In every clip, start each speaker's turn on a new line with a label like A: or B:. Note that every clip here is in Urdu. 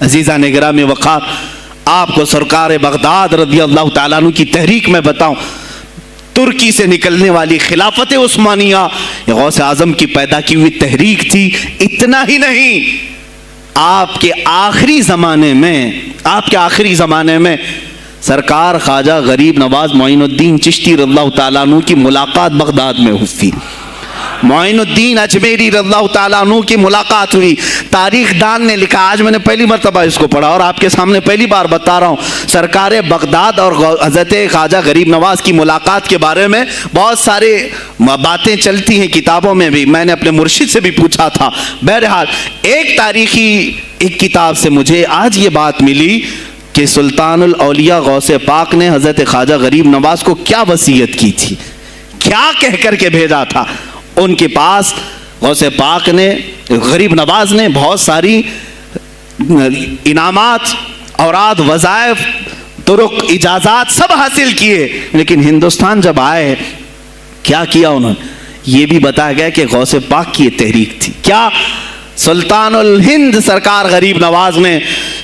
A: عزیزان گرامی وقار، آپ کو سرکار بغداد رضی اللہ تعالیٰ عنہ کی تحریک میں بتاؤں، ترکی سے نکلنے والی خلافت عثمانیہ یہ غوث اعظم کی پیدا کی ہوئی تحریک تھی۔ اتنا ہی نہیں، آپ کے آخری زمانے میں سرکار خواجہ غریب نواز معین الدین چشتی رضی اللہ تعالیٰ عنہ کی ملاقات بغداد میں ہوئی، معین الدین اجمیری رضی اللہ تعالیٰ عنہ کی ملاقات ہوئی۔ تاریخ دان نے لکھا، آج میں نے پہلی مرتبہ اس کو پڑھا اور آپ کے سامنے پہلی بار بتا رہا ہوں، سرکار بغداد اور حضرت خواجہ غریب نواز کی ملاقات کے بارے میں بہت سارے باتیں چلتی ہیں کتابوں میں بھی، میں نے اپنے مرشد سے بھی پوچھا تھا۔ بہرحال ایک کتاب سے مجھے آج یہ بات ملی کہ سلطان الاولیاء غوث پاک نے حضرت خواجہ غریب نواز کو کیا وصیت کی تھی، کیا کہہ کر کے بھیجا تھا۔ ان کے پاس غوث پاک نے، غریب نواز نے بہت ساری انعامات، اوراد، وظائف، طرق، اجازات سب حاصل کیے، لیکن ہندوستان جب آئے کیا کیا انہوں نے؟ یہ بھی بتایا گیا کہ غوث پاک کی یہ تحریک تھی۔ کیا؟ سلطان الہند سرکار غریب نواز نے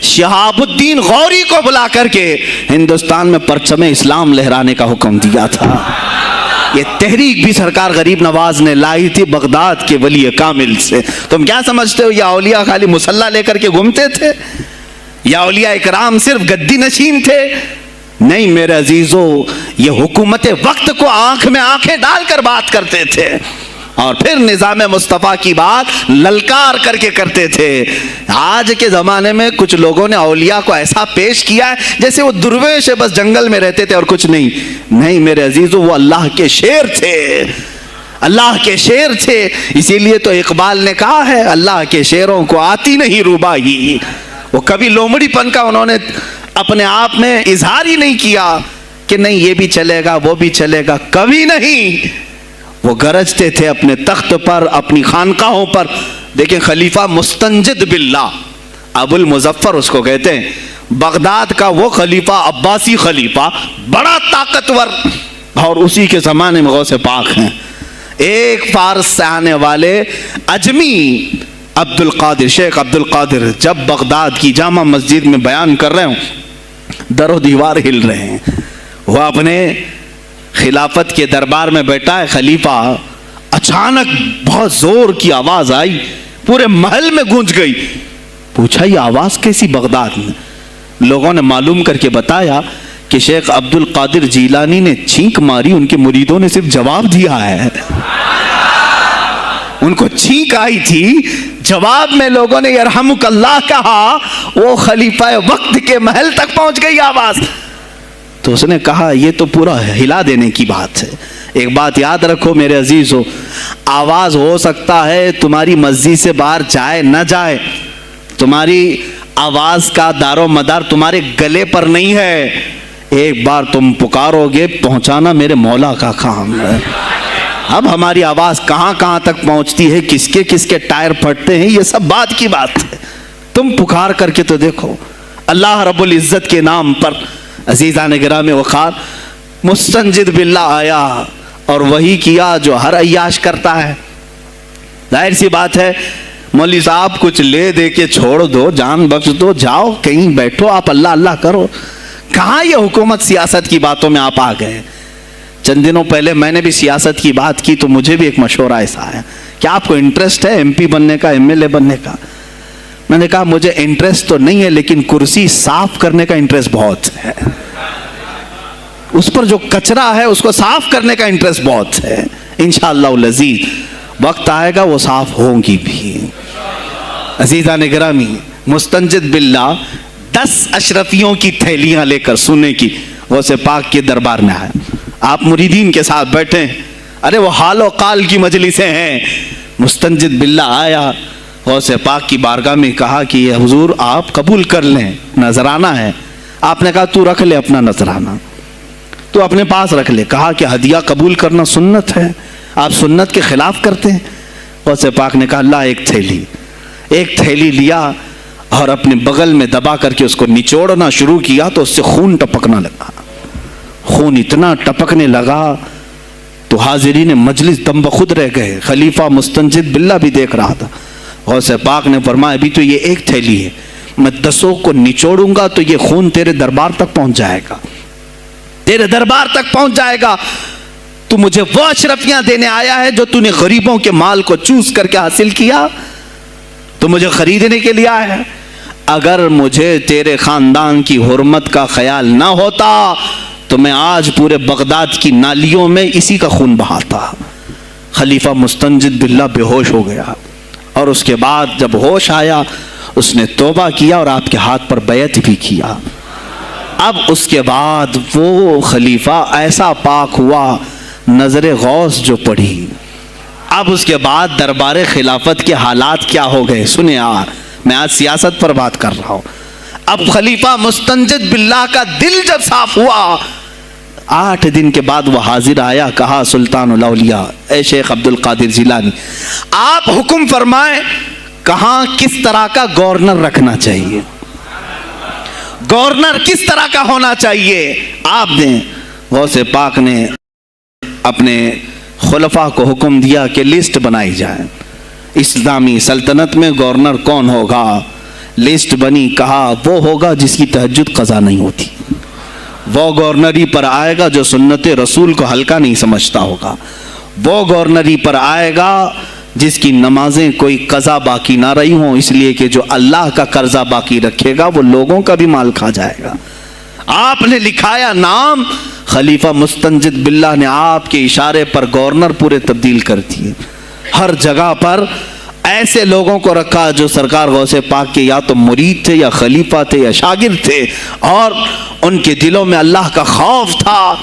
A: شہاب الدین غوری کو بلا کر کے ہندوستان میں پرچم اسلام لہرانے کا حکم دیا تھا۔ یہ تحریک بھی سرکار غریب نواز نے لائی تھی بغداد کے ولی کامل سے۔ تم کیا سمجھتے ہو یہ اولیاء خالی مسلح لے کر کے گھومتے تھے؟ یا اولیاء اکرام صرف گدی نشین تھے؟ نہیں میرے عزیزو، یہ حکومت وقت کو آنکھ میں آنکھیں ڈال کر بات کرتے تھے اور پھر نظام مصطفیٰ کی بات للکار کر کے کرتے تھے۔ آج کے زمانے میں کچھ لوگوں نے اولیاء کو ایسا پیش کیا ہے جیسے وہ درویش بس جنگل میں رہتے تھے اور کچھ نہیں۔ نہیں میرے عزیزو، وہ اللہ کے شیر تھے، اللہ کے شیر تھے۔ اسی لیے تو اقبال نے کہا ہے، اللہ کے شیروں کو آتی نہیں روبائی۔ وہ کبھی لومڑی پن کا انہوں نے اپنے آپ میں اظہار ہی نہیں کیا کہ نہیں یہ بھی چلے گا وہ بھی چلے گا، کبھی نہیں۔ وہ گرجتے تھے اپنے تخت پر، اپنی خانقاہوں پر۔ دیکھیں خلیفہ مستنجد باللہ، ابو المظفر اس کو کہتے ہیں، بغداد کا وہ خلیفہ، عباسی خلیفہ، بڑا طاقتور، اور اسی کے زمانے میں غوث پاک ہیں۔ ایک فارس سے آنے والے اجمی عبد القادر، شیخ عبد القادر، جب بغداد کی جامع مسجد میں بیان کر رہے ہوں، در و دیوار ہل رہے ہیں۔ وہ اپنے خلافت کے دربار میں بیٹھا ہے خلیفہ، اچانک بہت زور کی آواز آئی، پورے محل میں گونج گئی۔ پوچھا یہ آواز کیسی بغداد میں؟ لوگوں نے معلوم کر کے بتایا کہ شیخ عبد القادر جیلانی نے چھینک ماری، ان کے مریدوں نے صرف جواب دیا ہے۔ ان کو چھینک آئی تھی، جواب میں لوگوں نے یرحمک اللہ کہا، وہ خلیفہ وقت کے محل تک پہنچ گئی آواز۔ تو اس نے کہا یہ تو پورا ہلا دینے کی بات ہے۔ ایک بات یاد رکھو میرے عزیزو، آواز ہو سکتا ہے تمہاری مسجد سے باہر جائے نہ جائے، تمہاری آواز کا دار و مدار تمہارے گلے پر نہیں ہے۔ ایک بار تم پکارو گے، پہنچانا میرے مولا کا کام ہے۔ اب ہماری آواز کہاں کہاں تک پہنچتی ہے، کس کے ٹائر پھٹتے ہیں، یہ سب بات کی بات ہے۔ تم پکار کر کے تو دیکھو اللہ رب العزت کے نام پر۔ عزیزان گرامی وقار، مستنجد باللہ آیا اور وہی کیا جو ہر عیاش کرتا ہے۔ ظاہر سی بات ہے، مولوی صاحب کچھ لے دے کے چھوڑ دو، جان بخش دو، جاؤ کہیں بیٹھو، آپ اللہ اللہ کرو۔ کہاں یہ حکومت سیاست کی باتوں میں آپ آ گئے؟ چند دنوں پہلے میں نے بھی سیاست کی بات کی تو مجھے بھی ایک مشورہ ایسا آیا کہ آپ کو انٹرسٹ ہے ایم پی بننے کا، ایم ایل اے بننے کا؟ میں نے کہا مجھے انٹرسٹ تو نہیں ہے، لیکن کرسی صاف کرنے کا انٹرسٹ بہت ہے، اس پر جو کچرا ہے اس کو صاف کرنے کا انٹرسٹ بہت ہے۔ انشاءاللہ العزیز وقت آئے گا وہ صاف ہوں گی بھی۔ عزیزان گرامی، مستنجد باللہ 10 اشرفیوں کی تھیلیاں لے کر سونے کی غوث پاک کے دربار میں آئے۔ آپ مریدین کے ساتھ بیٹھے ہیں، ارے وہ حال و قال کی مجلسیں ہیں۔ مستنجد باللہ آیا، غوث پاک کی بارگاہ میں کہا کہ یہ حضور آپ قبول کر لیں، نذرانہ ہے۔ آپ نے کہا تو رکھ لے اپنا نذرانہ، تو اپنے پاس رکھ لے۔ کہا کہ ہدیہ قبول کرنا سنت ہے، آپ سنت کے خلاف کرتے ہیں۔ غوث پاک نے کہا اللہ ایک تھیلی لیا اور اپنے بغل میں دبا کر کے اس کو نچوڑنا شروع کیا تو اس سے خون ٹپکنا لگا۔ خون اتنا ٹپکنے لگا تو حاضرین مجلس دم بخود رہ گئے۔ خلیفہ مستنجد باللہ بھی دیکھ رہا تھا۔ غوث پاک نے فرمایا ابھی تو یہ ایک تھیلی ہے، میں 10 کو نچوڑوں گا تو یہ خون تیرے دربار تک پہنچ جائے گا، تیرے دربار تک پہنچ جائے گا۔ تو مجھے وہ اشرفیاں دینے آیا ہے جو تو نے غریبوں کے مال کو چوس کر کے حاصل کیا، تو مجھے خریدنے کے لیے آیا ہے۔ اگر مجھے تیرے خاندان کی حرمت کا خیال نہ ہوتا تو میں آج پورے بغداد کی نالیوں میں اسی کا خون بہاتا۔ خلیفہ مستنجد باللہ بے ہوش ہو گیا، اور اس کے بعد جب ہوش آیا اس نے توبہ کیا اور آپ کے ہاتھ پر بیعت بھی کیا۔ اب اس کے بعد وہ خلیفہ ایسا پاک ہوا، نظر غوث جو پڑھی۔ اب اس کے بعد دربار خلافت کے حالات کیا ہو گئے سنیں۔ میں آج سیاست پر بات کر رہا ہوں۔ اب خلیفہ مستنجد باللہ کا دل جب صاف ہوا، 8 دن کے بعد وہ حاضر آیا، کہا سلطان الاولیاء اے شیخ عبد القادر جیلانی، آپ حکم فرمائیں کہاں کس طرح کا گورنر رکھنا چاہیے، گورنر کس طرح کا ہونا چاہیے آپ دیں۔ غوث پاک نے اپنے خلفاء کو حکم دیا کہ لسٹ بنائی جائے، اسلامی سلطنت میں گورنر کون ہوگا۔ لسٹ بنی، کہا وہ ہوگا جس کی تہجد قضا نہیں ہوتی، وہ گورنری پر آئے گا جو سنت رسول کو ہلکا نہیں سمجھتا ہوگا، وہ گورنری پر آئے گا جس کی نمازیں کوئی قضا باقی نہ رہی ہوں، اس لیے کہ جو اللہ کا قرضہ باقی رکھے گا وہ لوگوں کا بھی مال کھا جائے گا۔ آپ نے لکھایا نام، خلیفہ مستنجد باللہ نے آپ کے اشارے پر گورنر پورے تبدیل کر دیے۔ ہر جگہ پر ایسے لوگوں کو رکھا جو سرکار غوث پاک کے یا تو مرید تھے یا خلیفہ تھے یا شاگرد تھے، اور ان کے دلوں میں اللہ کا خوف تھا،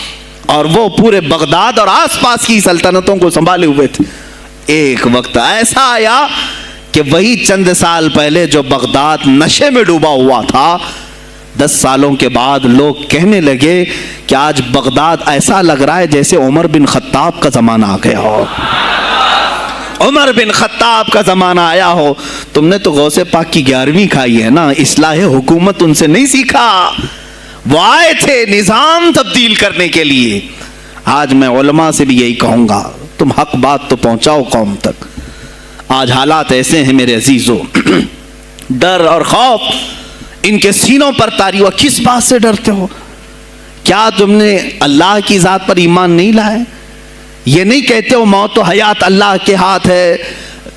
A: اور وہ پورے بغداد اور آس پاس کی سلطنتوں کو سنبھالے ہوئے تھے۔ ایک وقت ایسا آیا کہ وہی چند سال پہلے جو بغداد نشے میں ڈوبا ہوا تھا، 10 سالوں کے بعد لوگ کہنے لگے کہ آج بغداد ایسا لگ رہا ہے جیسے عمر بن خطاب کا زمانہ آ گیا ہو، عمر بن خطاب کا زمانہ آیا ہو۔ تم نے تو غوث پاک کی 11ویں کھائی ہے نا، اصلاح حکومت ان سے نہیں سیکھا، وہ آئے تھے نظام تبدیل کرنے کے لیے۔ آج میں علماء سے بھی یہی کہوں گا، تم حق بات تو پہنچاؤ قوم تک۔ آج حالات ایسے ہیں میرے عزیزوں، ڈر اور خوف ان کے سینوں پر طاری ہوا۔ کس بات سے ڈرتے ہو؟ کیا تم نے اللہ کی ذات پر ایمان نہیں لائے؟ یہ نہیں کہتے ہو موت و حیات اللہ کے ہاتھ ہے،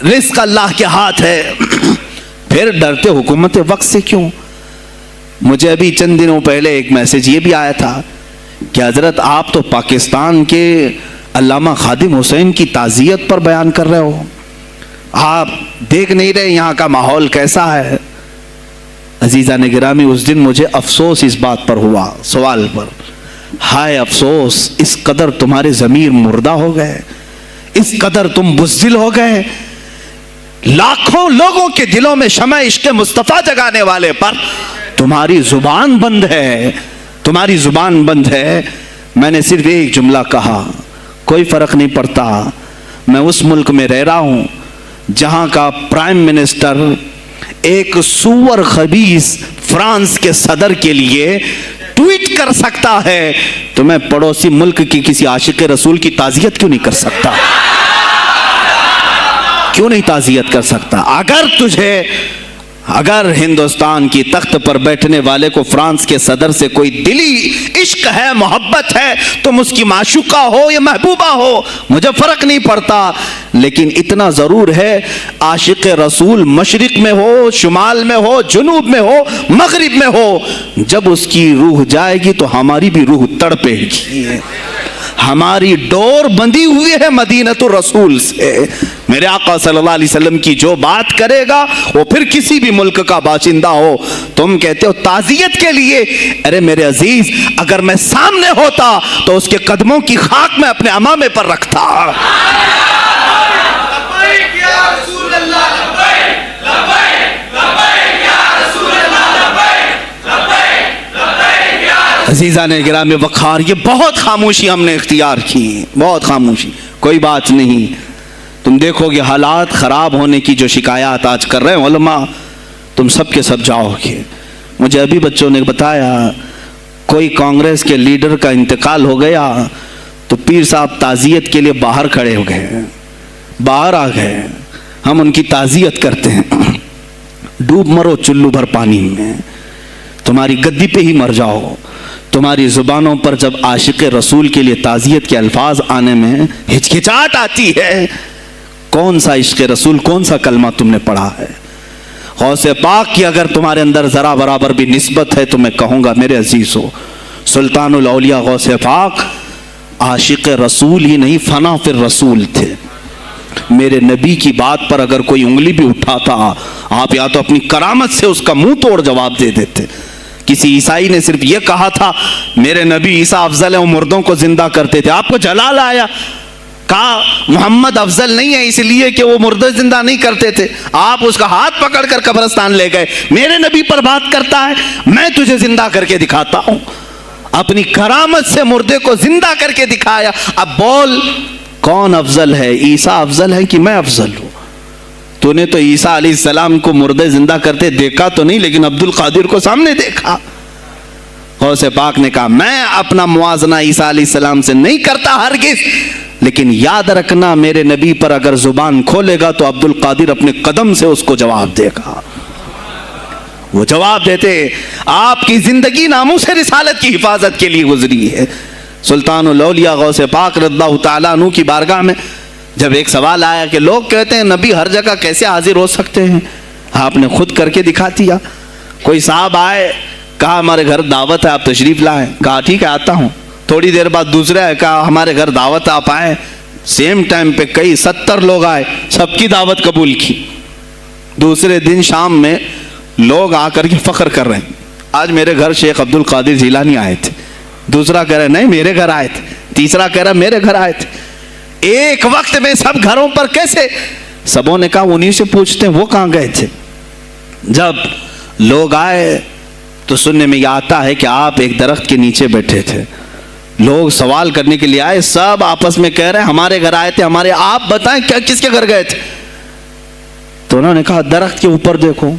A: رزق اللہ کے ہاتھ ہے، پھر ڈرتے حکومت وقت سے کیوں؟ مجھے ابھی چند دنوں پہلے ایک میسج یہ بھی آیا تھا کہ حضرت آپ تو پاکستان کے علامہ خادم حسین کی تعزیت پر بیان کر رہے ہو، آپ دیکھ نہیں رہے یہاں کا ماحول کیسا ہے؟ عزیزان گرامی، اس دن مجھے افسوس اس بات پر ہوا، سوال پر، ہائے افسوس، اس قدر تمہارے ضمیر مردہ ہو گئے، اس قدر تم بزدل ہو گئے۔ لاکھوں لوگوں کے دلوں میں شمع عشق مصطفیٰ جگانے والے پر تمہاری زبان بند ہے، تمہاری زبان بند ہے۔ میں نے صرف ایک جملہ کہا، کوئی فرق نہیں پڑتا، میں اس ملک میں رہ رہا ہوں جہاں کا پرائم منسٹر ایک سور خبیث فرانس کے صدر کے لیے ٹویٹ کر سکتا ہے، تو میں پڑوسی ملک کی کسی عاشق رسول کی تعزیت کیوں نہیں کر سکتا؟ کیوں نہیں تعزیت کر سکتا؟ اگر ہندوستان کی تخت پر بیٹھنے والے کو فرانس کے صدر سے کوئی دلی عشق ہے، محبت ہے، تم اس کی معشوقہ ہو یا محبوبہ ہو، مجھے فرق نہیں پڑتا، لیکن اتنا ضرور ہے عاشق رسول مشرق میں ہو، شمال میں ہو، جنوب میں ہو، مغرب میں ہو، جب اس کی روح جائے گی تو ہماری بھی روح تڑپے گی۔ ہماری ڈور بندھی ہوئی ہے مدینۃ الرسول سے۔ میرے آقا صلی اللہ علیہ وسلم کی جو بات کرے گا وہ پھر کسی بھی ملک کا باشندہ ہو۔ تم کہتے ہو تعزیت کے لیے، ارے میرے عزیز، اگر میں سامنے ہوتا تو اس کے قدموں کی خاک میں اپنے امامے پر رکھتا۔ عزیزان گرامی وقار، یہ بہت خاموشی ہم نے اختیار کی، بہت خاموشی، کوئی بات نہیں۔ تم دیکھو گے حالات خراب ہونے کی جو شکایات آج کر رہے ہیں علماء، تم سب کے سب جاؤ گے۔ مجھے ابھی بچوں نے بتایا کوئی کانگریس کے لیڈر کا انتقال ہو گیا تو پیر صاحب تعزیت کے لیے باہر کھڑے ہو گئے، باہر آ گئے، ہم ان کی تعزیت کرتے ہیں۔ ڈوب مرو چلو بھر پانی میں، تمہاری گدی پہ ہی مر جاؤ۔ تمہاری زبانوں پر جب عاشق رسول کے لیے تعزیت کے الفاظ آنے میں ہچکچاہٹ آتی ہے، کون سا عشق رسول، کون سا کلمہ تم نے پڑھا ہے؟ غوث پاک کی اگر تمہارے اندر ذرا برابر بھی نسبت ہے تو میں کہوں گا میرے عزیزو، سلطان الاولیاء غوث پاک عاشق رسول ہی نہیں، فنا فی الرسول تھے۔ میرے نبی کی بات پر اگر کوئی انگلی بھی اٹھاتا، آپ یا تو اپنی کرامت سے اس کا منہ توڑ جواب دے دیتے۔ کسی عیسائی نے صرف یہ کہا تھا میرے نبی عیسیٰ افضل ہے، وہ مردوں کو زندہ کرتے تھے، آپ کو جلال آیا، کہا محمد افضل نہیں ہے اس لیے کہ وہ مردے زندہ نہیں کرتے تھے، آپ اس کا ہاتھ پکڑ کر قبرستان لے گئے، میرے نبی پر بات کرتا ہے، میں تجھے زندہ کر کے دکھاتا ہوں۔ اپنی کرامت سے مردے کو زندہ کر کے دکھایا۔ اب بول کون افضل ہے، عیسیٰ افضل ہے کہ میں افضل ہوں؟ تو نے تو عیسیٰ علیہ السلام کو مردے زندہ کرتے دیکھا تو نہیں، لیکن عبد القادر کو سامنے دیکھا۔ غوث پاک نے کہا میں اپنا موازنہ عیسیٰ علیہ السلام سے نہیں کرتا ہرگز، لیکن یاد رکھنا میرے نبی پر اگر زبان کھولے گا تو عبد القادر اپنے قدم سے اس کو جواب دے گا۔ وہ جواب دیتے، آپ کی زندگی ناموس رسالت کی حفاظت کے لیے گزری ہے۔ سلطان الاولیاء غوث پاک رضی اللہ تعالیٰ عنہ کی بارگاہ میں جب ایک سوال آیا کہ لوگ کہتے ہیں نبی ہر جگہ کیسے حاضر ہو سکتے ہیں، آپ نے خود کر کے دکھا دیا۔ کوئی صاحب آئے، کہا ہمارے گھر دعوت ہے آپ تشریف لائیں، کہا ٹھیک ہے آتا ہوں۔ تھوڑی دیر بعد دوسرے آئے، کہا ہمارے گھر دعوت ہے آپ آئیں، سیم ٹائم پہ کئی 70 لوگ آئے، سب کی دعوت قبول کی۔ دوسرے دن شام میں لوگ آ کر کے فخر کر رہے ہیں، آج میرے گھر شیخ عبد القادر جیلانی آئے تھے، دوسرا کہہ رہا نہیں میرے گھر آئے تھے، تیسرا کہہ رہا میرے گھر آئے تھے۔ ایک وقت میں سب گھروں پر کیسے؟ سبوں نے کہا انہیں سے پوچھتے ہیں وہ کہاں گئے تھے۔ جب لوگ آئے تو سننے میں یہ آتا ہے کہ آپ ایک درخت کے نیچے بیٹھے تھے، لوگ سوال کرنے کے لیے آئے، سب آپس میں کہہ رہے ہیں ہمارے گھر آئے تھے، ہمارے، آپ بتائیں کیا کس کے گھر گئے تھے؟ تو انہوں نے کہا درخت کے اوپر دیکھو۔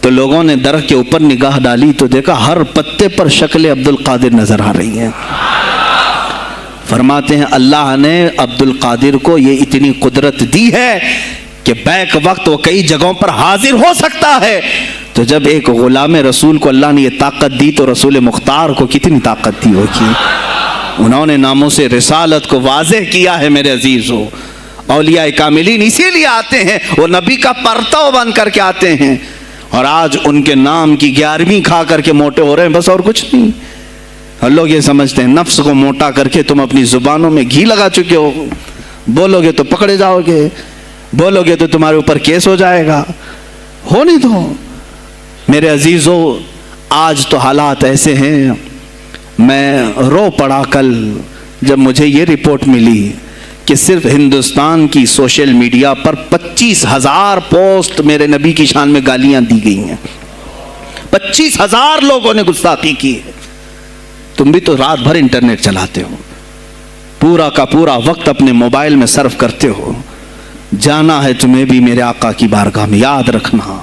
A: تو لوگوں نے درخت کے اوپر نگاہ ڈالی تو دیکھا ہر پتے پر شکل عبد القادر نظر آ رہی ہیں۔ فرماتے ہیں اللہ نے عبد القادر کو یہ اتنی قدرت دی ہے کہ بیک وقت وہ کئی جگہوں پر حاضر ہو سکتا ہے۔ تو جب ایک غلام رسول کو اللہ نے یہ طاقت دی تو رسول مختار کو کتنی طاقت دی ہوگی؟ انہوں نے ناموں سے رسالت کو واضح کیا ہے میرے عزیزو۔ اولیاء کاملین اسی لیے آتے ہیں، وہ نبی کا پرتو بن کر کے آتے ہیں، اور آج ان کے نام کی 11ویں کھا کر کے موٹے ہو رہے ہیں، بس اور کچھ نہیں۔ اور لوگ یہ سمجھتے ہیں نفس کو موٹا کر کے تم اپنی زبانوں میں گھی لگا چکے ہو، بولو گے تو پکڑے جاؤ گے، بولو گے تو تمہارے اوپر کیس ہو جائے گا، ہو نہیں تو۔ میرے عزیزو آج تو حالات ایسے ہیں، میں رو پڑا کل جب مجھے یہ رپورٹ ملی کہ صرف ہندوستان کی سوشل میڈیا پر 25,000 پوسٹ میرے نبی کی شان میں گالیاں دی گئی ہیں، 25,000 لوگوں نے گستاخی کی ہے۔ تم بھی تو رات بھر انٹرنیٹ چلاتے ہو، پورا کا پورا وقت اپنے موبائل میں صرف کرتے ہو، جانا ہے تمہیں بھی میرے آقا کی بارگاہ میں، یاد رکھنا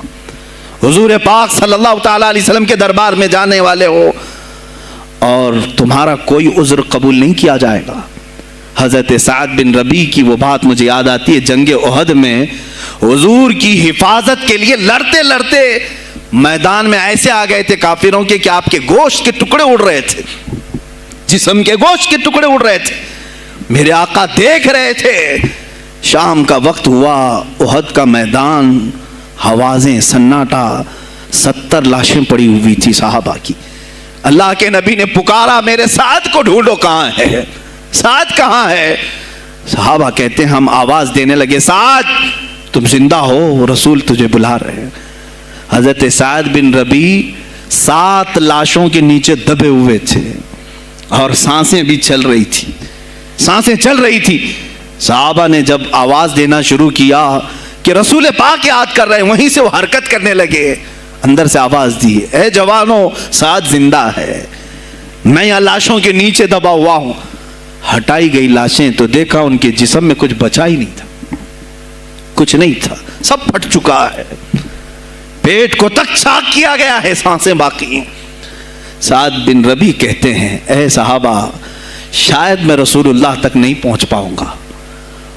A: حضور پاک صلی اللہ تعالیٰ علیہ وسلم کے دربار میں جانے والے ہو اور تمہارا کوئی عذر قبول نہیں کیا جائے گا۔ حضرت سعد بن ربیع کی وہ بات مجھے یاد آتی ہے، جنگ احد میں حضور کی حفاظت کے لیے لڑتے لڑتے میدان میں ایسے آ گئے تھے کافروں کے کہ آپ کے گوشت کے ٹکڑے اڑ رہے تھے، جسم کے گوشت کے ٹکڑے اڑ رہے تھے، میرے آقا دیکھ رہے تھے۔ شام کا وقت ہوا، احد کا میدان، ہوازیں، سناٹا، 70 لاشیں پڑی ہوئی تھی صحابہ کی۔ اللہ کے نبی نے پکارا میرے سعد کو ڈھونڈو، کہاں ہے سعد، کہاں ہے؟ صحابہ کہتے ہیں ہم آواز دینے لگے سعد تم زندہ ہو، رسول تجھے بلا رہے ہیں۔ حضرت سعد بن ربیع 7 لاشوں کے نیچے دبے ہوئے تھے اور سانسیں بھی چل رہی تھی، سانسیں چل رہی تھی۔ صحابہ نے جب آواز دینا شروع کیا کہ رسول پاک یاد کر رہے ہیں، وہیں سے وہ حرکت کرنے لگے، اندر سے آواز دی اے جوانوں سعد زندہ ہے، میں یہاں لاشوں کے نیچے دبا ہوا ہوں۔ ہٹائی گئی لاشیں تو دیکھا ان کے جسم میں کچھ بچا ہی نہیں تھا، کچھ نہیں تھا، سب پھٹ چکا ہے، پیٹ کو تک چاک کیا گیا ہے، سانسیں باقی ہیں۔ سعد بن ربیع کہتے ہیں اے صحابہ شاید میں رسول اللہ تک نہیں پہنچ پاؤں گا،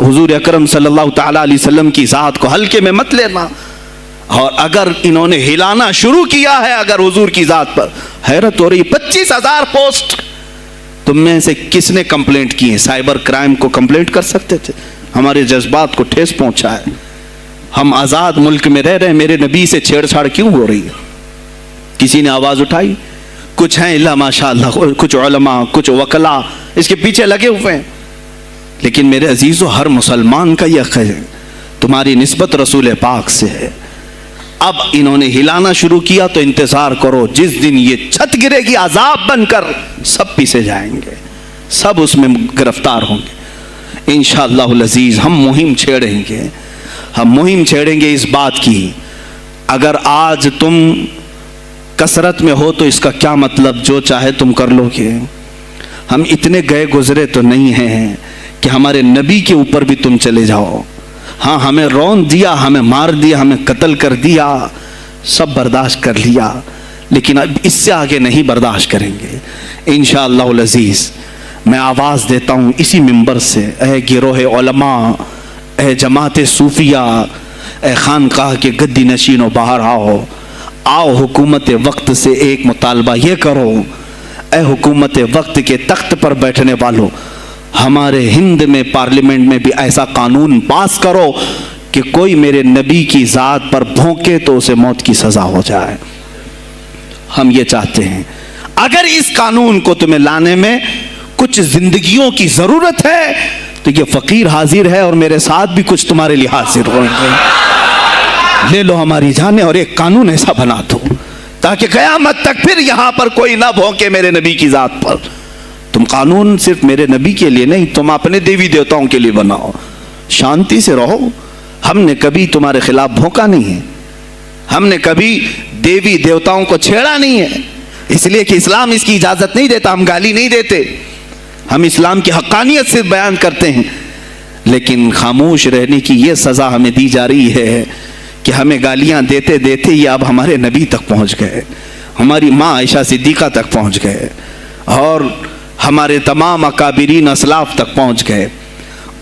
A: حضور اکرم صلی اللہ تعالیٰ علیہ وسلم کی ذات کو ہلکے میں مت لینا. اور اگر انہوں نے ہلانا شروع کیا ہے اگر حضور کی ذات پر, حیرت ہو رہی, 25,000 پوسٹ تم میں سے کس نے کمپلینٹ کی ہیں؟ سائبر کرائم کو کمپلینٹ کر سکتے تھے. ہمارے جذبات کو ٹھیس پہنچا ہے. ہم آزاد ملک میں رہ رہے ہیں, میرے نبی سے چھیڑ چھاڑ کیوں ہو رہی ہے؟ کسی نے آواز اٹھائی؟ کچھ ہیں اللہ ماشاء اللہ, کچھ علماء, کچھ وکلا اس کے پیچھے لگے ہوئے ہیں. لیکن میرے عزیزو, ہر مسلمان کا یہ حق ہے, تمہاری نسبت رسول پاک سے ہے. اب انہوں نے ہلانا شروع کیا تو انتظار کرو, جس دن یہ چھت گرے گی عذاب بن کر سب پیچھے جائیں گے, سب اس میں گرفتار ہوں گے انشاءاللہ العزیز. ہم مہم چھیڑیں گے, ہم مہم چھیڑیں گے اس بات کی. اگر آج تم کثرت میں ہو تو اس کا کیا مطلب جو چاہے تم کر لو گے. ہم اتنے گئے گزرے تو نہیں ہیں کہ ہمارے نبی کے اوپر بھی تم چلے جاؤ. ہاں ہمیں رون دیا, ہمیں مار دیا, ہمیں قتل کر دیا, سب برداشت کر لیا, لیکن اب اس سے آگے نہیں برداشت کریں گے انشاءاللہ العزیز. میں آواز دیتا ہوں اسی منبر سے, اے گروہ علماء, اے جماعت صوفیہ, اے خانقاہ کے گدی نشینوں, باہر آؤ. آؤ حکومت وقت سے ایک مطالبہ یہ کرو, اے حکومت وقت کے تخت پر بیٹھنے والوں, ہمارے ہند میں پارلیمنٹ میں بھی ایسا قانون پاس کرو کہ کوئی میرے نبی کی ذات پر بھونکے تو اسے موت کی سزا ہو جائے. ہم یہ چاہتے ہیں. اگر اس قانون کو تمہیں لانے میں کچھ زندگیوں کی ضرورت ہے تو یہ فقیر حاضر ہے اور میرے ساتھ بھی کچھ تمہارے لیے حاضر ہوں گے. لے لو ہماری جانیں اور ایک قانون ایسا بنا دو تاکہ قیامت تک پھر یہاں پر کوئی نہ بھونکے میرے نبی کی ذات پر. تم قانون صرف میرے نبی کے لیے نہیں, تم اپنے دیوی دیوتاؤں کے لیے بناؤ, شانتی سے رہو. ہم نے کبھی تمہارے خلاف بھونکا نہیں ہے, ہم نے کبھی دیوی دیوتاؤں کو چھیڑا نہیں ہے, اس لیے کہ اسلام اس کی اجازت نہیں دیتا. ہم گالی نہیں دیتے, ہم اسلام کی حقانیت سے بیان کرتے ہیں. لیکن خاموش رہنے کی یہ سزا ہمیں دی جا رہی ہے کہ ہمیں گالیاں دیتے دیتے یہ اب ہمارے نبی تک پہنچ گئے, ہماری ماں عائشہ صدیقہ تک پہنچ گئے, اور ہمارے تمام اکابرین اسلاف تک پہنچ گئے.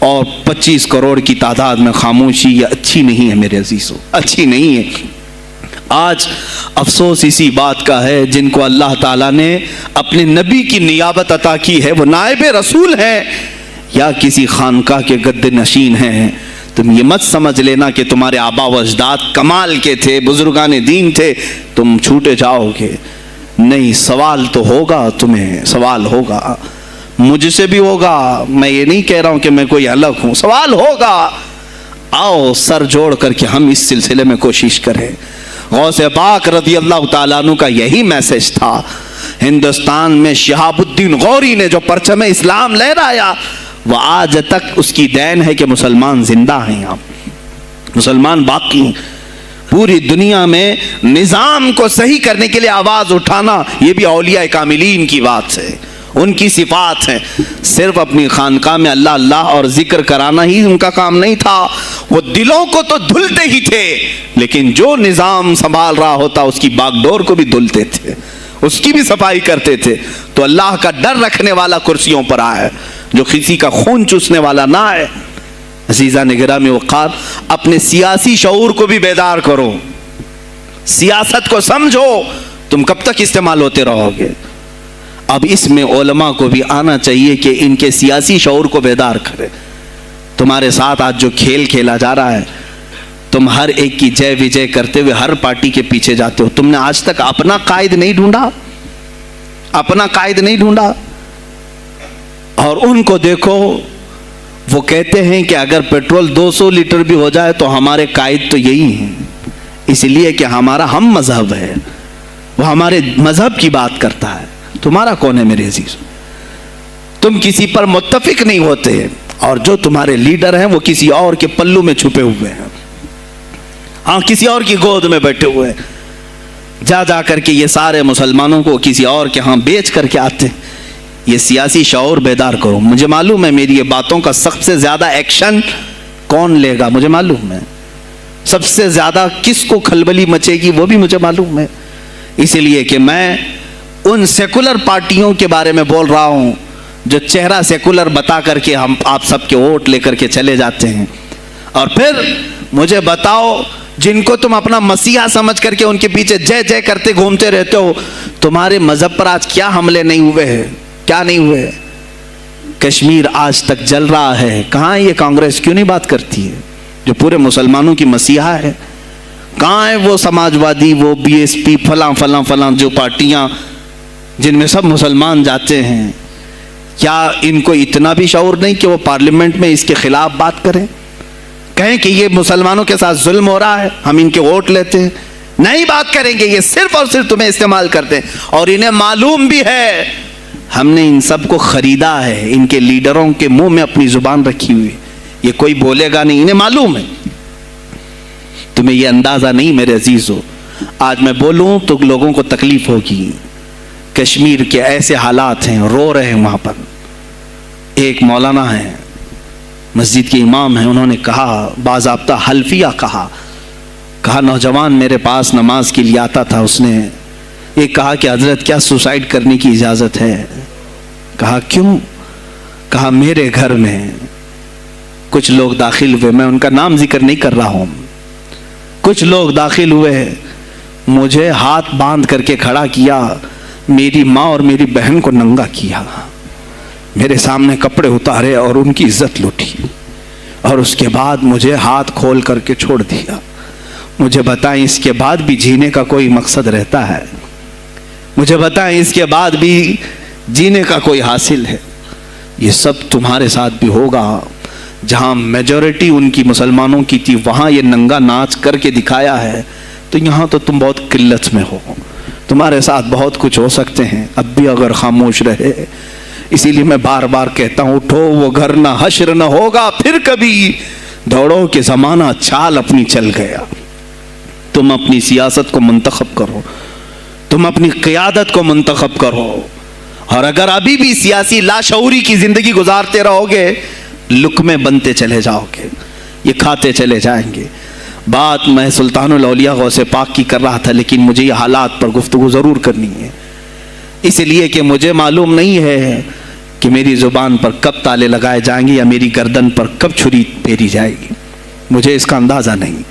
A: اور 25 کروڑ کی تعداد میں خاموشی یہ اچھی نہیں ہے میرے عزیزو, اچھی نہیں ہے. آج افسوس اسی بات کا ہے جن کو اللہ تعالیٰ نے اپنے نبی کی نیابت عطا کی ہے, وہ نائب رسول ہیں یا کسی خانقاہ کے گد نشین ہیں. تم یہ مت سمجھ لینا کہ تمہارے آبا و اجداد کمال کے تھے, بزرگان دین تھے, تم چھوٹے جاؤ گے. نہیں, سوال تو ہوگا, تمہیں سوال ہوگا, مجھ سے بھی ہوگا. میں یہ نہیں کہہ رہا ہوں کہ میں کوئی الگ ہوں, سوال ہوگا. آؤ سر جوڑ کر کے ہم اس سلسلے میں کوشش کریں. غوث پاک رضی اللہ تعالیٰ عنہ کا یہی میسج تھا. ہندوستان میں شہاب الدین غوری نے جو پرچم اسلام لہرایا وہ آج تک اس کی دین ہے کہ مسلمان زندہ ہیں, آپ مسلمان باقی ہیں. پوری دنیا میں نظام کو صحیح کرنے کے لیے آواز اٹھانا یہ بھی اولیاء کاملین کی بات ہے, ان کی صفات ہیں. صرف اپنی خانقاہ میں اللہ اللہ اور ذکر کرانا ہی ان کا کام نہیں تھا, وہ دلوں کو تو دھلتے ہی تھے, لیکن جو نظام سنبھال رہا ہوتا اس کی باغ ڈور کو بھی دھلتے تھے, اس کی بھی صفائی کرتے تھے. تو اللہ کا ڈر رکھنے والا کرسیوں پر آئے, جو کسی کا خون چوسنے والا نہ آئے. عزیزان گرامی وقار, اپنے سیاسی شعور کو بھی بیدار کرو, سیاست کو سمجھو. تم کب تک استعمال ہوتے رہو گے؟ اب اس میں علماء کو بھی آنا چاہیے کہ ان کے سیاسی شعور کو بیدار کرے. تمہارے ساتھ آج جو کھیل کھیلا جا رہا ہے, تم ہر ایک کی جے وجے کرتے ہوئے ہر پارٹی کے پیچھے جاتے ہو. تم نے آج تک اپنا قائد نہیں ڈھونڈا, اپنا قائد نہیں ڈھونڈا. اور ان کو دیکھو, وہ کہتے ہیں کہ اگر پیٹرول 200 لیٹر بھی ہو جائے تو ہمارے قائد تو یہی ہیں, اس لیے کہ ہمارا ہم مذہب ہے, وہ ہمارے مذہب کی بات کرتا ہے. تمہارا کون ہے میرے عزیز؟ تم کسی پر متفق نہیں ہوتے, اور جو تمہارے لیڈر ہیں وہ کسی اور کے پلو میں چھپے ہوئے ہیں, ہاں کسی اور کی گود میں بیٹھے ہوئے ہیں. جا جا کر کے یہ سارے مسلمانوں کو کسی اور کے ہاں بیچ کر کے آتے ہیں. یہ سیاسی شعور بیدار کرو. مجھے معلوم ہے میری یہ باتوں کا سب سے زیادہ ایکشن کون لے گا, مجھے معلوم ہے. سب سے زیادہ کس کو کھلبلی مچے گی وہ بھی مجھے معلوم ہے. اس لیے کہ میں ان سیکولر پارٹیوں کے بارے میں بول رہا ہوں جو چہرہ سیکولر بتا کر کے ہم آپ سب کے ووٹ لے کر کے چلے جاتے ہیں، اور پھر مجھے بتاؤ جن کو تم اپنا مسیحا سمجھ کر کے ان کے پیچھے جے جے کرتے گھومتے رہتے ہو، تمہارے مذہب پر آج کیا حملے نہیں ہوئے ہیں؟ کیا نہیں ہوئے؟ کشمیر آج تک جل رہا ہے، کہاں ہے یہ کانگریس؟ کیوں نہیں بات کرتی ہے جو پورے مسلمانوں کی مسیحا ہے؟ کہاں ہے وہ سماجوادی، وہ بی ایس پی، فلاں فلاں فلاں جو پارٹیاں جن میں سب مسلمان جاتے ہیں؟ کیا ان کو اتنا بھی شعور نہیں کہ وہ پارلیمنٹ میں اس کے خلاف بات کریں، کہیں کہ یہ مسلمانوں کے ساتھ ظلم ہو رہا ہے، ہم ان کے ووٹ لیتے ہیں؟ نہیں بات کریں گے، یہ صرف اور صرف تمہیں استعمال کرتے ہیں، اور انہیں معلوم بھی ہے ہم نے ان سب کو خریدا ہے، ان کے لیڈروں کے منہ میں اپنی زبان رکھی ہوئی، یہ کوئی بولے گا نہیں، انہیں معلوم ہے۔ تمہیں یہ اندازہ نہیں میرے عزیزو، آج میں بولوں تو لوگوں کو تکلیف ہوگی۔ کشمیر کے ایسے حالات ہیں، رو رہے ہیں وہاں پر۔ ایک مولانا ہیں، مسجد کے امام ہیں، انہوں نے کہا، باضابطہ حلفیہ کہا نوجوان میرے پاس نماز کے لیے آتا تھا، اس نے یہ کہا کہ حضرت کیا سوسائڈ کرنے کی اجازت ہے؟ کہا کیوں؟ کہا میرے گھر میں کچھ لوگ داخل ہوئے، میں ان کا نام ذکر نہیں کر رہا ہوں، کچھ لوگ داخل ہوئے، مجھے ہاتھ باندھ کر کے کھڑا کیا، میری ماں اور میری بہن کو ننگا کیا، میرے سامنے کپڑے اتارے اور ان کی عزت لوٹی، اور اس کے بعد مجھے ہاتھ کھول کر کے چھوڑ دیا۔ مجھے بتائیں اس کے بعد بھی جینے کا کوئی مقصد رہتا ہے؟ مجھے بتائیں اس کے بعد بھی جینے کا کوئی حاصل ہے؟ یہ سب تمہارے ساتھ بھی ہوگا۔ جہاں میجورٹی ان کی مسلمانوں کی تھی وہاں یہ ننگا ناچ کر کے دکھایا ہے، تو یہاں تو تم بہت قلت میں ہو، تمہارے ساتھ بہت کچھ ہو سکتے ہیں، اب بھی اگر خاموش رہے۔ اسی لیے میں بار بار کہتا ہوں، اٹھو وہ گھر نہ حشر نہ ہوگا پھر کبھی، دوڑو کہ زمانہ چال اپنی چل گیا۔ تم اپنی سیاست کو منتخب کرو، تم اپنی قیادت کو منتخب کرو، اور اگر ابھی بھی سیاسی لاشعوری کی زندگی گزارتے رہو گے، لقمے بنتے چلے جاؤ گے، یہ کھاتے چلے جائیں گے۔ بات میں سلطان الاولیاء غوث پاک کی کر رہا تھا، لیکن مجھے یہ حالات پر گفتگو ضرور کرنی ہے، اس لیے کہ مجھے معلوم نہیں ہے کہ میری زبان پر کب تالے لگائے جائیں گے یا میری گردن پر کب چھری پھیری جائے گی، مجھے اس کا اندازہ نہیں۔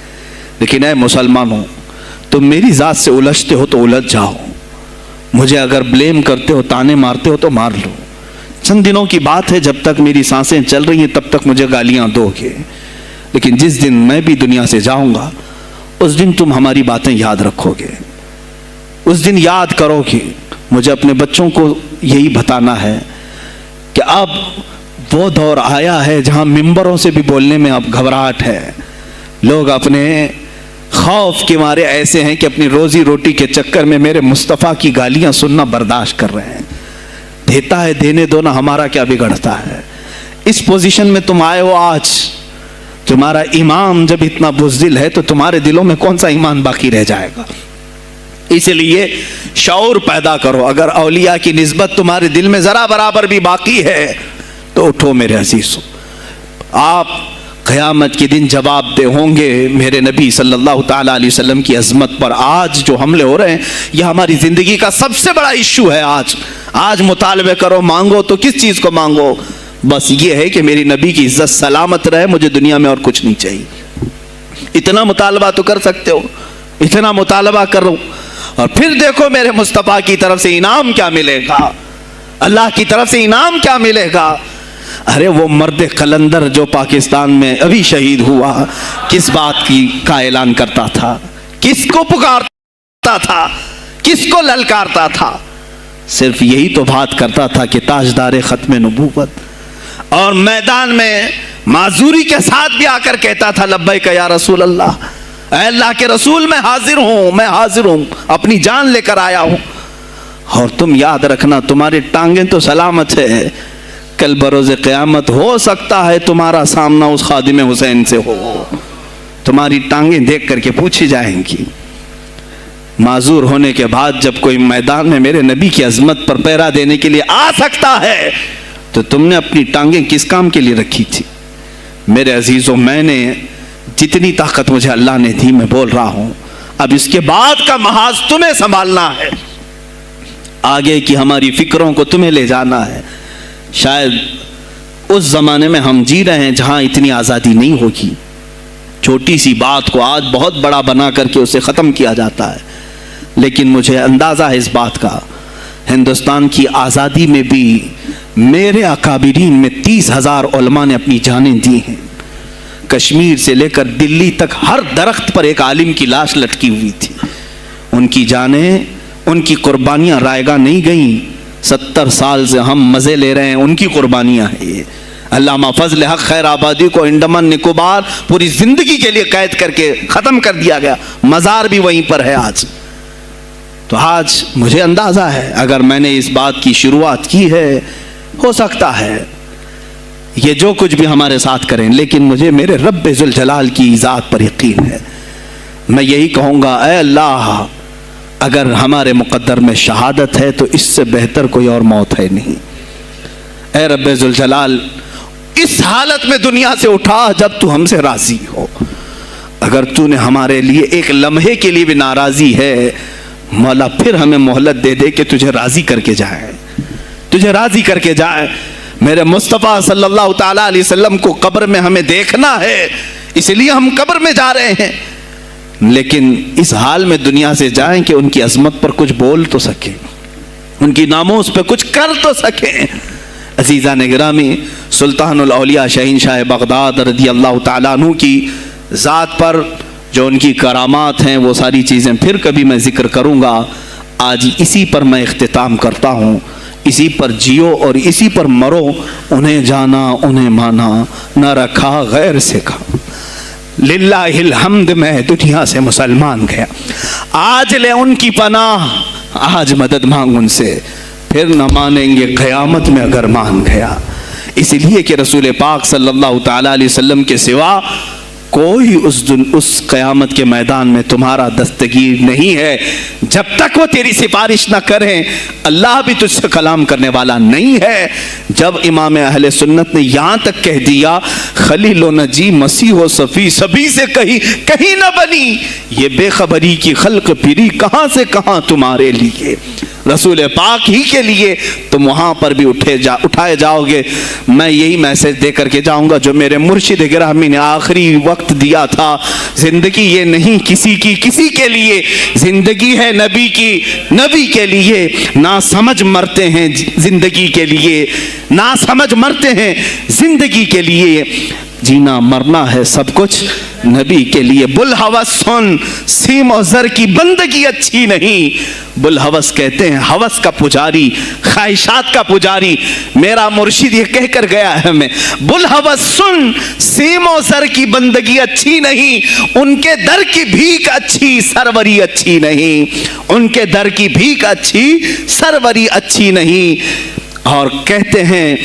A: لیکن اے مسلمانوں، تم میری ذات سے الجھتے ہو تو الجھ جاؤ، مجھے اگر بلیم کرتے ہو، تانے مارتے ہو تو مار لو، چند دنوں کی بات ہے، جب تک میری سانسیں چل رہی ہیں تب تک مجھے گالیاں دو گے، لیکن جس دن میں بھی دنیا سے جاؤں گا اس دن تم ہماری باتیں یاد رکھو گے، اس دن یاد کرو گے۔ مجھے اپنے بچوں کو یہی بتانا ہے کہ اب وہ دور آیا ہے جہاں ممبروں سے بھی بولنے میں اب گھبراہٹ ہے، لوگ اپنے خوف کے مارے ایسے ہیں کہ اپنی روزی روٹی کے چکر میں میرے مصطفیٰ کی گالیاں سننا برداشت کر رہے ہیں۔ دیتا ہے دینے دو نا، ہمارا کیا بگڑتا ہے؟ اس پوزیشن میں تم آئے ہو آج، تمہارا امام جب اتنا بزدل ہے تو تمہارے دلوں میں کون سا ایمان باقی رہ جائے گا؟ اس لیے شعور پیدا کرو۔ اگر اولیاء کی نسبت تمہارے دل میں ذرا برابر بھی باقی ہے تو اٹھو میرے عزیزو، آپ قیامت کے دن جواب دہ ہوں گے میرے نبی صلی اللہ تعالیٰ علیہ وسلم کی عظمت پر۔ آج جو حملے ہو رہے ہیں یہ ہماری زندگی کا سب سے بڑا ایشو ہے۔ آج مطالبے کرو، مانگو تو کس چیز کو مانگو؟ بس یہ ہے کہ میری نبی کی عزت سلامت رہے، مجھے دنیا میں اور کچھ نہیں چاہیے۔ اتنا مطالبہ تو کر سکتے ہو، اتنا مطالبہ کرو، اور پھر دیکھو میرے مصطفیٰ کی طرف سے انعام کیا ملے گا، اللہ کی طرف سے انعام کیا ملے گا۔ ارے وہ مرد قلندر جو پاکستان میں ابھی شہید ہوا، کس بات کا اعلان کرتا تھا، کس کو پکارتا تھا، کس کو للکارتا تھا؟ صرف یہی تو بات کرتا تھا کہ تاجدار ختم نبوت، اور میدان میں معذوری کے ساتھ بھی آ کر کہتا تھا لبیک یا رسول اللہ، اے اللہ کے رسول میں حاضر ہوں، میں حاضر ہوں، اپنی جان لے کر آیا ہوں۔ اور تم یاد رکھنا تمہاری ٹانگیں تو سلامت ہے، کل بروز قیامت ہو سکتا ہے تمہارا سامنا اس خادم حسین سے ہو، تمہاری ٹانگیں دیکھ کر کے پوچھی جائیں گی۔ معذور ہونے کے بعد جب کوئی میدان میں میرے نبی کی عظمت پر پہرا دینے کے لیے آ سکتا ہے تو تم نے اپنی ٹانگیں کس کام کے لیے رکھی تھی؟ میرے عزیزوں، میں نے جتنی طاقت مجھے اللہ نے دی میں بول رہا ہوں، اب اس کے بعد کا محاذ تمہیں سنبھالنا ہے، آگے کی ہماری فکروں کو تمہیں لے جانا ہے۔ شاید اس زمانے میں ہم جی رہے ہیں جہاں اتنی آزادی نہیں ہوگی. چھوٹی سی بات کو آج بہت بڑا بنا کر کے اسے ختم کیا جاتا ہے. لیکن مجھے اندازہ ہے اس بات کا، ہندوستان کی آزادی میں بھی میرے اکابرین میں 30,000 علماء نے اپنی جانیں دی ہیں. کشمیر سے لے کر دلی تک ہر درخت پر ایک عالم کی لاش لٹکی ہوئی تھی. ان کی جانیں، ان کی قربانیاں رائیگاں نہیں گئیں. 70 سال سے ہم مزے لے رہے ہیں، ان کی قربانیاں ہیں یہ. علامہ فضل حق خیر آبادی کو انڈمان نکوبار پوری زندگی کے لیے قید کر کے ختم کر دیا گیا، مزار بھی وہیں پر ہے آج. تو آج مجھے اندازہ ہے اگر میں نے اس بات کی شروعات کی ہے، ہو سکتا ہے یہ جو کچھ بھی ہمارے ساتھ کریں، لیکن مجھے میرے رب ذوالجلال کی ذات پر یقین ہے. میں یہی کہوں گا، اے اللہ، اگر ہمارے مقدر میں شہادت ہے تو اس سے بہتر کوئی اور موت ہے نہیں. اے رب ذوالجلال، اس حالت میں دنیا سے اٹھا جب تو ہم سے راضی ہو. اگر تو نے ہمارے لیے ایک لمحے کے لیے بھی ناراضی ہے، مولا پھر ہمیں مہلت دے دے کہ تجھے راضی کر کے جائے، تجھے راضی کر کے جائے. میرے مصطفیٰ صلی اللہ تعالیٰ علیہ وسلم کو قبر میں ہمیں دیکھنا ہے، اس لیے ہم قبر میں جا رہے ہیں. لیکن اس حال میں دنیا سے جائیں کہ ان کی عظمت پر کچھ بول تو سکیں، ان کی ناموس پہ کچھ کر تو سکیں. عزیزان گرامی، سلطان الاولیاء شہنشاہ بغداد رضی اللہ تعالیٰ عنہ کی ذات پر جو ان کی کرامات ہیں، وہ ساری چیزیں پھر کبھی میں ذکر کروں گا. آج اسی پر میں اختتام کرتا ہوں. اسی پر جیو اور اسی پر مرو. انہیں جانا انہیں مانا، نہ رکھا غیر سے کھا. للہ الحمد میں دنیا سے مسلمان گیا. آج لے ان کی پناہ، آج مدد مانگ ان سے، پھر نہ مانیں گے قیامت میں اگر مان گیا. اس لیے کہ رسول پاک صلی اللہ تعالیٰ علیہ وسلم کے سوا کوئی اس قیامت کے میدان میں تمہارا دستگیر نہیں ہے. جب تک وہ تیری سفارش نہ کریں، اللہ بھی تجھ سے کلام کرنے والا نہیں ہے. جب امام اہل سنت نے یہاں تک کہہ دیا خلیل و نجی مسیح و صفی سبھی سے کہیں نہ بنی، یہ بے خبری کی خلق پھری کہاں سے کہاں تمہارے لیے، رسول پاک ہی کے لیے، تم وہاں پر بھی اٹھائے جاؤ گے. میں یہی میسج دے کر کے جاؤں گا جو میرے مرشد گرامی نے آخری وقت دیا تھا. زندگی یہ نہیں کسی کی کسی کے لیے، زندگی ہے نبی کی نبی کے لیے. نہ سمجھ مرتے ہیں زندگی کے لیے، نہ سمجھ مرتے ہیں زندگی کے لیے. جینا مرنا ہے سب کچھ نبی کے لیے. بلحوث سن، سیم و زر کی بندگی اچھی نہیں. بلحوث کہتے ہیں ہوس کا پجاری، خواہشات کا پجاری. میرا مرشد یہ کہہ کر گیا ہے ہمیں، بلحوث سن، سیم و زر کی بندگی اچھی نہیں. ان کے در کی بھیک اچھی، سروری اچھی نہیں. ان کے در کی بھیک اچھی، سروری اچھی نہیں. اور کہتے ہیں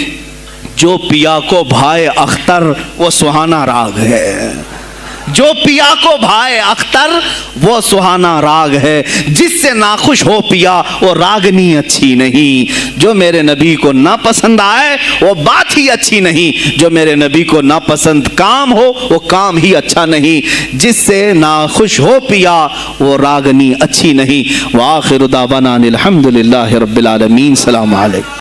A: جو پیا کو بھائے اختر وہ سہانا راگ ہے. جو پیا کو بھائے اختر وہ سہانا راگ ہے. جس سے ناخوش ہو پیا وہ راگنی اچھی نہیں. جو میرے نبی کو نہ پسند آئے وہ بات ہی اچھی نہیں. جو میرے نبی کو نہ پسند کام ہو وہ کام ہی اچھا نہیں. جس سے ناخوش ہو پیا وہ راگنی اچھی نہیں. وآخر دعوانا الحمدللہ رب العالمین. السلام علیکم.